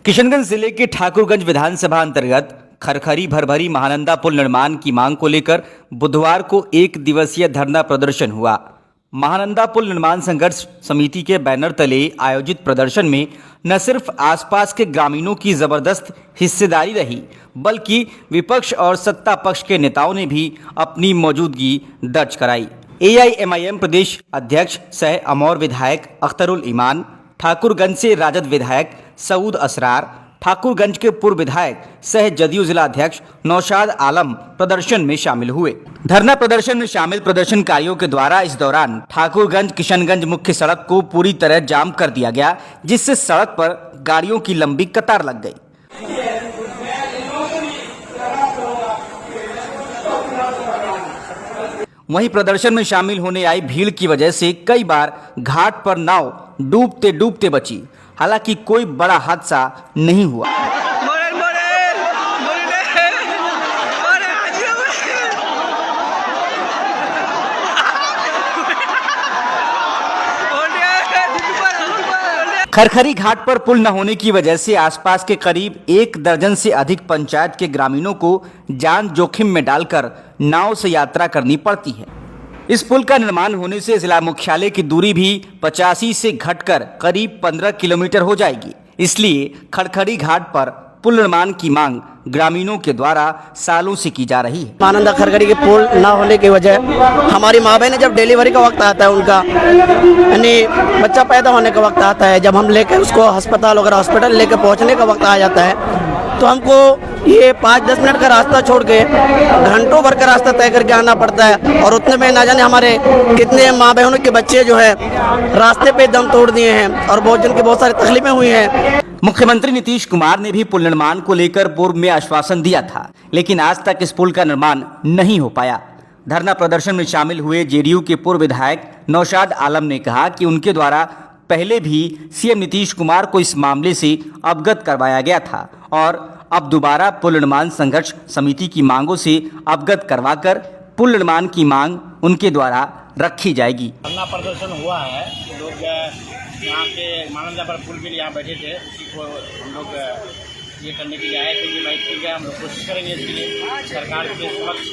किशनगंज जिले के ठाकुरगंज विधानसभा अंतर्गत खरखरी भरभरी महानंदा पुल निर्माण की मांग को लेकर बुधवार को एक दिवसीय धरना प्रदर्शन हुआ। महानंदा पुल निर्माण संघर्ष समिति के बैनर तले आयोजित प्रदर्शन में न सिर्फ आसपास के ग्रामीणों की जबरदस्त हिस्सेदारी रही, बल्कि विपक्ष और सत्ता पक्ष के नेताओं ने भी अपनी मौजूदगी दर्ज कराई। AIMIM प्रदेश अध्यक्ष सह अमौर विधायक अख्तरुल ईमान, ठाकुरगंज से राजद विधायक सऊद असरार, ठाकुरगंज के पूर्व विधायक सह जदयू जिला अध्यक्ष नौशाद आलम प्रदर्शन में शामिल हुए। धरना प्रदर्शन में शामिल प्रदर्शनकारियों के द्वारा इस दौरान ठाकुरगंज किशनगंज मुख्य सड़क को पूरी तरह जाम कर दिया गया, जिससे सड़क पर गाड़ियों की लंबी कतार लग गई। वहीं प्रदर्शन में शामिल होने आई भीड़ की वजह से कई बार घाट पर नाव डूबते डूबते बची। हालांकि कोई बड़ा हादसा नहीं हुआ। खरखरी घाट पर पुल न होने की वजह से आसपास के करीब 1 दर्जन से अधिक पंचायत के ग्रामीणों को जान जोखिम में डालकर नाव से यात्रा करनी पड़ती है। इस पुल का निर्माण होने से जिला मुख्यालय की दूरी भी 85 से घटकर करीब 15 किलोमीटर हो जाएगी। इसलिए खरखरी घाट पर पुल निर्माण की मांग ग्रामीणों के द्वारा सालों से की जा रही है। महानंदा खरखरी के पुल ना होने की वजह हमारी माँ बहन जब डिलीवरी का वक्त आता है, उनका यानी बच्चा पैदा होने का वक्त आता है, जब हम लेकर उसको अस्पताल वगैरह हॉस्पिटल लेकर पहुँचने का वक्त आ जाता है, तो हमको ये 5-10 मिनट का रास्ता छोड़ के घंटों भर का रास्ता तय करके आना पड़ता है। और उतने में ना जाने हमारे कितने माँ बहनों के बच्चे जो है रास्ते पे दम तोड़ दिए हैं और बहुत जन की बहुत सारी तकलीफें हुई हैं। मुख्यमंत्री नीतीश कुमार ने भी पुल निर्माण को लेकर पूर्व में आश्वासन दिया था, लेकिन आज तक इस पुल का निर्माण नहीं हो पाया। धरना प्रदर्शन में शामिल हुए जेडीयू के पूर्व विधायक नौशाद आलम ने कहा कि उनके द्वारा पहले भी सीएम नीतीश कुमार को इस मामले से अवगत करवाया गया था और अब दोबारा पुल निर्माण संघर्ष समिति की मांगों से अवगत करवाकर पुल निर्माण की मांग उनके द्वारा रखी जाएगी। धरना प्रदर्शन हुआ है, लोग यहाँ के महानंदा पर पुल के लिए यहाँ बैठे थे, उसी को हम लोग ये करने के लिए आए थे कि भाई ठीक है, हम लोग कोशिश करेंगे इसके लिए सरकार के समक्ष,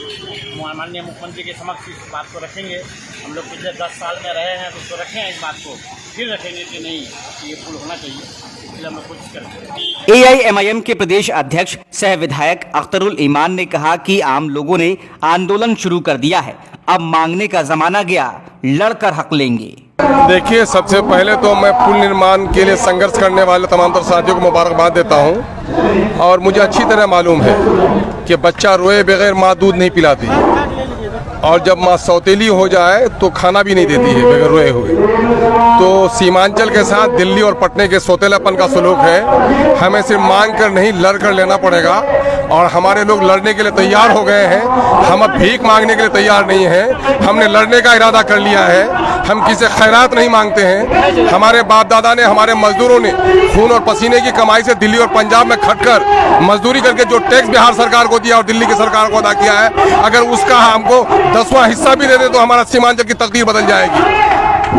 माननीय मुख्यमंत्री के समक्ष इस बात को रखेंगे। हम लोग पिछले 10 साल में रहे हैं तो उसको रखें, इस बात को फिर रखेंगे कि नहीं ये पुल होना चाहिए, इसलिए हम लोग कोशिश करेंगे। AIMIM के प्रदेश अध्यक्ष सह विधायक अख्तरुल ईमान ने कहा कि आम लोगों ने आंदोलन शुरू कर दिया है, अब मांगने का जमाना गया, लड़कर हक लेंगे। देखिए, सबसे पहले तो मैं पुल निर्माण के लिए संघर्ष करने वाले तमाम तर साथियों को मुबारकबाद देता हूं। और मुझे अच्छी तरह मालूम है कि बच्चा रोए बगैर माँ दूध नहीं पिलाती, और जब माँ सौतेली हो जाए तो खाना भी नहीं देती है बगैर रोए हुए। तो सीमांचल के साथ दिल्ली और पटने के सौतेलापन का सलूक है। हमें सिर्फ मांग कर नहीं, लड़ कर लेना पड़ेगा, और हमारे लोग लड़ने के लिए तैयार हो गए हैं। हम अब भीख मांगने के लिए तैयार नहीं हैं, हमने लड़ने का इरादा कर लिया है। हम किसी खैरात नहीं मांगते हैं। हमारे बाप दादा ने, हमारे मजदूरों ने खून और पसीने की कमाई से दिल्ली और पंजाब में खटकर मजदूरी करके जो टैक्स बिहार सरकार को दिया और दिल्ली की सरकार को अदा किया है, अगर उसका हमको 10वां हिस्सा भी दे दे तो हमारा सीमांचल की तकदीर बदल जाएगी।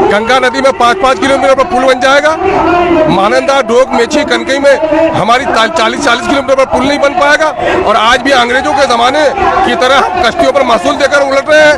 गंगा नदी में 5-5 किलोमीटर पर पुल बन जाएगा। महानंदा, डोक, मेची, कनकई में हमारी 40-40 किलोमीटर पर पुल नहीं बन पाएगा। और आज भी अंग्रेजों के ज़माने की तरह हम कश्तियों पर महसूल देकर उलट रहे हैं,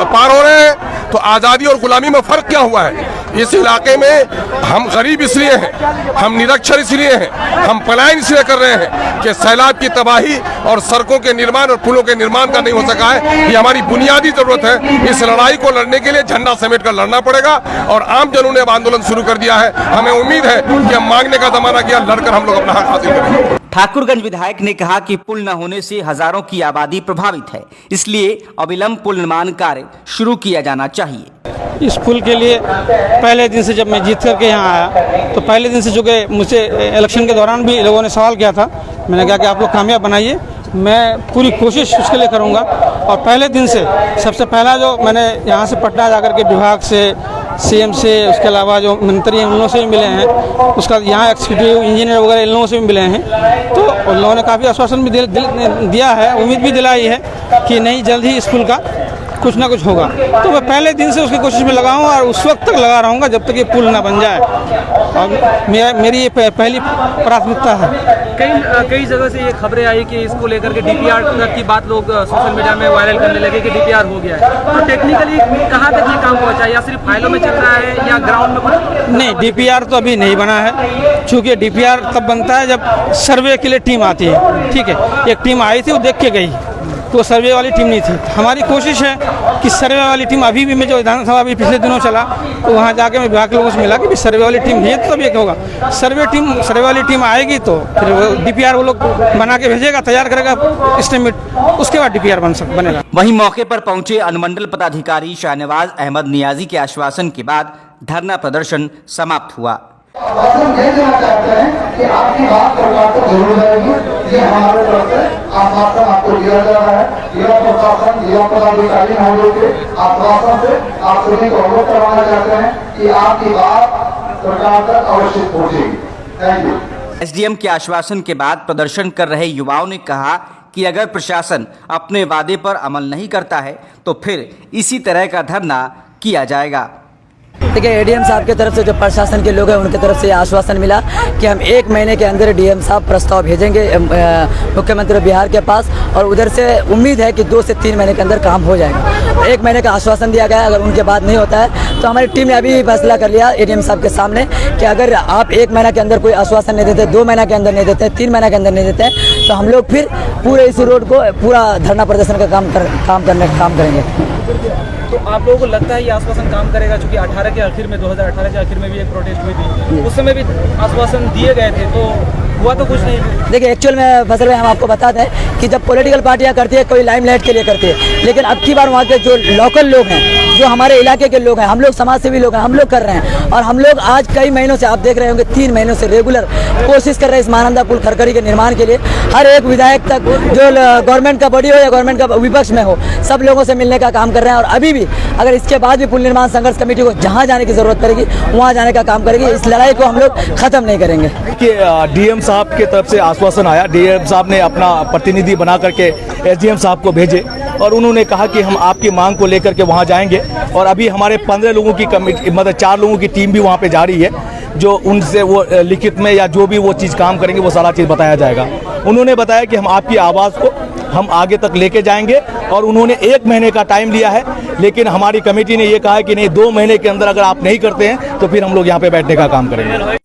पार हो रहे हैं। तो आज़ादी और गुलामी में फ़र्क क्या हुआ है? इस इलाके में हम गरीब इसलिए हैं, हम निरक्षर इसलिए हैं, हम पलायन इसलिए कर रहे हैं कि सैलाब की तबाही और सड़कों के निर्माण और पुलों के निर्माण का नहीं हो सका है। ये हमारी बुनियादी जरूरत है। इस लड़ाई को लड़ने के लिए झंडा समेट कर लड़ना पड़ेगा, और आम जनों ने अब आंदोलन शुरू कर दिया है। हमें उम्मीद है कि हम मांगने का जमाना गया, लड़कर हम लोग अपना हक हासिल करेंगे। ठाकुरगंज विधायक ने कहा कि पुल न होने से हजारों की आबादी प्रभावित है, इसलिए अविलंब पुल निर्माण कार्य शुरू किया जाना चाहिए। इस पुल के लिए पहले दिन से जब मैं जीत करके यहाँ आया, तो पहले दिन से जो कि मुझसे इलेक्शन के दौरान भी लोगों ने सवाल किया था, मैंने कहा कि आप लोग कामयाब बनाइए, मैं पूरी कोशिश उसके लिए करूँगा। और पहले दिन से सबसे पहला जो मैंने यहाँ से पटना जाकर के विभाग से, सीएम से, उसके अलावा जो मंत्री हैं उन लोगों से भी मिले हैं, उसका यहाँ एक्जीक्यूटिव इंजीनियर वगैरह इन लोगों से भी मिले हैं। तो उन लोगों ने काफ़ी आश्वासन भी दिया है, उम्मीद भी दिलाई है कि नहीं, जल्द ही इस पुल का कुछ ना कुछ होगा। तो मैं पहले दिन से उसकी कोशिश में लगा हूँ और उस वक्त तक लगा रहूँगा जब तक ये पुल ना बन जाए, और मेरी ये पहली प्राथमिकता है। कई जगह से ये खबरें आई कि इसको लेकर के डीपीआर की बात लोग सोशल मीडिया में वायरल करने लगे कि डीपीआर हो गया है, तो टेक्निकली कहाँ तक ये काम पहुँचा है, या सिर्फ फाइलों में चल रहा है या ग्राउंड में कुछ? नहीं, डीपीआर तो अभी नहीं बना है, चूँकि डीपीआर तब बनता है जब सर्वे के लिए टीम आती है। ठीक है, एक टीम आई थी, वो देख के गई, तो सर्वे वाली टीम नहीं थी। हमारी कोशिश है कि सर्वे वाली टीम, अभी भी मैं जो विधानसभा अभी पिछले दिनों चला, तो वहाँ जाके मैं विभाग के लोगों से मिला कि सर्वे वाली टीम भेजे तब ये होगा। सर्वे वाली टीम आएगी तो फिर डीपीआर वो लोग बना के भेजेगा, तैयार करेगा एस्टीमेट, उसके बाद डीपीआर बनेगा। वहीं मौके पर पहुंचे अनुमंडल पदाधिकारी शाहनवाज अहमद नियाजी के आश्वासन के बाद धरना प्रदर्शन समाप्त हुआ। हम ये देना चाहते हैं कि आपकी बात सरकार को जरूर जाएगी, ये हमारे तरफ से आश्वासन आपको दिया जा रहा है। जिला प्रशासन, जिला पदाधिकारी महोदय के आश्वासन से आप सभी को अवगत करवाना चाहते हैं कि आपकी बात सरकार तक अवश्य पहुंचेगी। Thank you. एसडीएम के आश्वासन के बाद प्रदर्शन कर रहे युवाओं ने कहा कि अगर प्रशासन अपने वादे पर अमल नहीं करता है तो फिर इसी तरह का धरना किया जाएगा। देखिए, एडीएम साहब की तरफ से जो प्रशासन के लोग हैं उनकी तरफ से आश्वासन मिला कि हम 1 महीने के अंदर डीएम साहब प्रस्ताव भेजेंगे मुख्यमंत्री बिहार के पास, और उधर से उम्मीद है कि 2 से 3 महीने के अंदर काम हो जाएगा। 1 महीने का आश्वासन दिया गया है। अगर उनके बाद नहीं होता है तो हमारी टीम ने अभी फैसला कर लिया एडीएम साहब के सामने कि अगर आप 1 महीना के अंदर कोई आश्वासन नहीं देते, 2 महीना के अंदर नहीं देते, 3 महीना के अंदर नहीं देते, तो हम लोग फिर पूरे इस रोड को पूरा धरना प्रदर्शन का काम करेंगे। तो आप लोगों को लगता है ये आश्वासन काम करेगा? चूंकि 2018 के आखिर में भी एक प्रोटेस्ट हुई थी, उस समय भी आश्वासन दिए गए थे, तो हुआ तो कुछ नहीं। देखिए, एक्चुअल में फैसल भाई हम आपको बताते हैं कि जब पॉलिटिकल पार्टियां करती है, कोई लाइमलाइट के लिए करती है, लेकिन अब की बार वहाँ के जो लोकल लोग हैं, जो हमारे इलाके के लोग हैं, हम लोग समाज सेवी लोग हैं, हम लोग कर रहे हैं। और हम लोग आज कई महीनों से, आप देख रहे होंगे 3 महीनों से रेगुलर कोशिश कर रहे हैं इस महानंदा पुल खरखरी के निर्माण के लिए। हर एक विधायक तक, जो गवर्नमेंट का बॉडी हो या गवर्नमेंट का विपक्ष में हो, सब लोगों से मिलने का काम कर रहे हैं। और अभी भी अगर इसके बाद भी पुल निर्माण संघर्ष कमेटी को जहाँ जाने की जरूरत पड़ेगी वहाँ जाने का काम करेगी। इस लड़ाई को हम लोग खत्म नहीं करेंगे। डीएम साहब की तरफ से आश्वासन आया, डीएम साहब ने अपना प्रतिनिधि बना करके एसडीएम साहब को भेजे और उन्होंने कहा कि हम आपकी मांग को लेकर के वहां जाएंगे। और अभी हमारे 15 लोगों की कमेटी, मतलब 4 लोगों की टीम भी वहां पे जा रही है, जो उनसे वो लिखित में या जो भी वो चीज़ काम करेंगे वो सारा चीज़ बताया जाएगा। उन्होंने बताया कि हम आपकी आवाज़ को हम आगे तक लेके जाएंगे, और उन्होंने 1 महीने का टाइम लिया है, लेकिन हमारी कमेटी ने ये कहा है कि नहीं, 2 महीने के अंदर अगर आप नहीं करते हैं तो फिर हम लोग यहाँ पे बैठने का काम करेंगे।